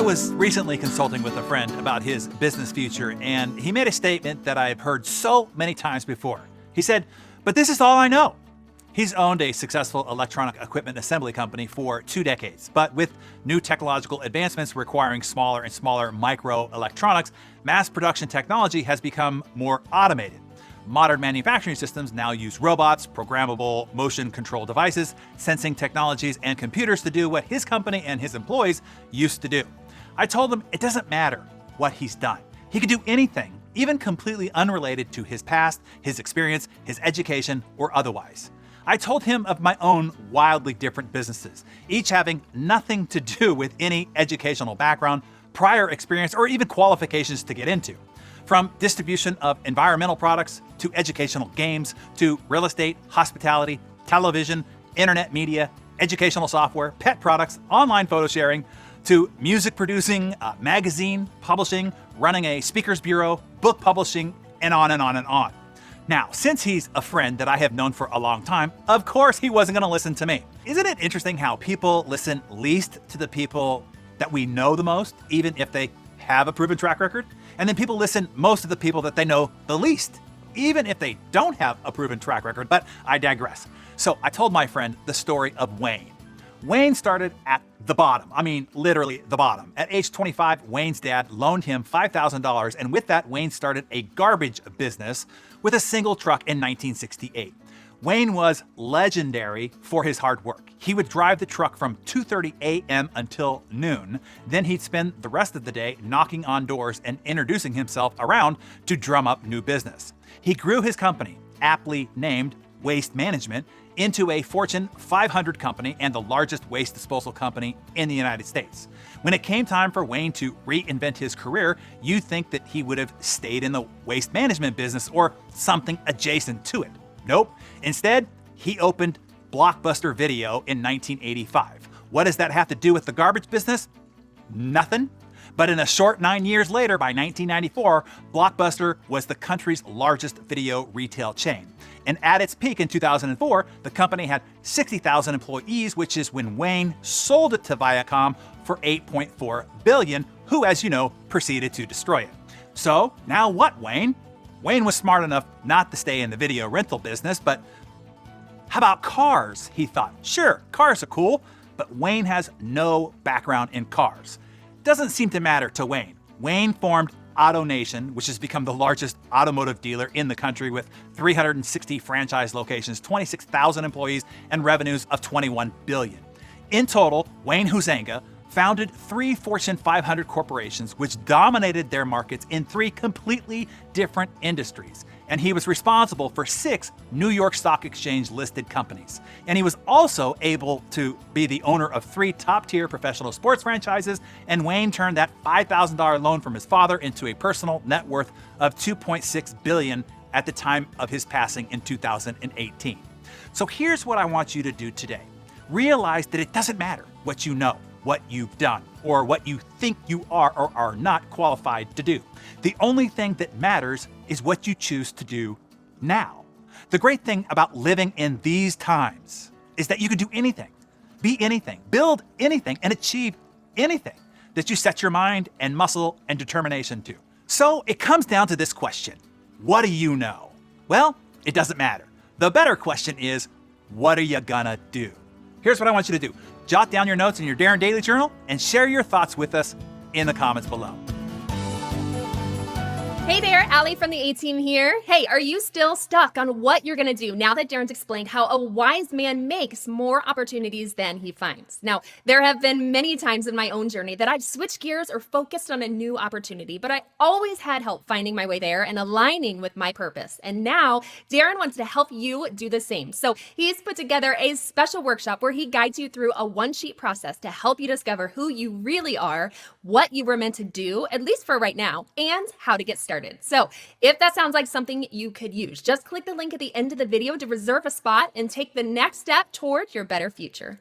I was recently consulting with a friend about his business future, and he made a statement that I've heard so many times before. He said, "But this is all I know." He's owned a successful electronic equipment assembly company for 2 decades, but with new technological advancements requiring smaller and smaller microelectronics, mass production technology has become more automated. Modern manufacturing systems now use robots, programmable motion control devices, sensing technologies, and computers to do what his company and his employees used to do. I told him it doesn't matter what he's done. He could do anything, even completely unrelated to his past, his experience, his education, or otherwise. I told him of my own wildly different businesses, each having nothing to do with any educational background, prior experience, or even qualifications to get into. From distribution of environmental products, to educational games, to real estate, hospitality, television, internet media, educational software, pet products, online photo sharing, to music producing, magazine publishing, running a speakers bureau, book publishing, and on and on and on. Now, since he's a friend that I have known for a long time, of course he wasn't going to listen to me. Isn't it interesting how people listen least to the people that we know the most, even if they have a proven track record? And then people listen most to the people that they know the least, even if they don't have a proven track record. But I digress. So I told my friend the story of Wayne. Wayne started at the bottom. I mean, literally the bottom. At age 25, Wayne's dad loaned him $5,000, and with that, Wayne started a garbage business with a single truck in 1968. Wayne was legendary for his hard work. He would drive the truck from 2:30 a.m. until noon. Then he'd spend the rest of the day knocking on doors and introducing himself around to drum up new business. He grew his company, aptly named Waste Management, into a Fortune 500 company and the largest waste disposal company in the United States. When it came time for Wayne to reinvent his career, you'd think that he would have stayed in the waste management business or something adjacent to it. Nope. Instead, he opened Blockbuster Video in 1985. What does that have to do with the garbage business? Nothing. But in a short 9 years later, by 1994, Blockbuster was the country's largest video retail chain. And at its peak in 2004, the company had 60,000 employees, which is when Wayne sold it to Viacom for $8.4 billion, who, as you know, proceeded to destroy it. So now what, Wayne? Wayne was smart enough not to stay in the video rental business, but how about cars? He thought. Sure, cars are cool, but Wayne has no background in cars. Doesn't seem to matter to Wayne. Wayne formed AutoNation, which has become the largest automotive dealer in the country with 360 franchise locations, 26,000 employees, and revenues of $21 billion. In total, Wayne Huizenga founded 3 Fortune 500 corporations which dominated their markets in 3 completely different industries. And he was responsible for 6 New York Stock Exchange listed companies. And he was also able to be the owner of 3 top-tier professional sports franchises, and Wayne turned that $5,000 loan from his father into a personal net worth of $2.6 billion at the time of his passing in 2018. So here's what I want you to do today. Realize that it doesn't matter what you know, what you've done, or what you think you are or are not qualified to do. The only thing that matters is what you choose to do now. The great thing about living in these times is that you can do anything, be anything, build anything, and achieve anything that you set your mind and muscle and determination to. So it comes down to this question: what do you know? Well, it doesn't matter. The better question is, what are you gonna do? Here's what I want you to do. Jot down your notes in your Darren Daily Journal and share your thoughts with us in the comments below. Hey there, Allie from the A-Team here. Hey, are you still stuck on what you're going to do now that Darren's explained how a wise man makes more opportunities than he finds? Now, there have been many times in my own journey that I've switched gears or focused on a new opportunity, but I always had help finding my way there and aligning with my purpose. And now, Darren wants to help you do the same. So he's put together a special workshop where he guides you through a one-sheet process to help you discover who you really are, what you were meant to do, at least for right now, and how to get started. So if that sounds like something you could use, just click the link at the end of the video to reserve a spot and take the next step toward your better future.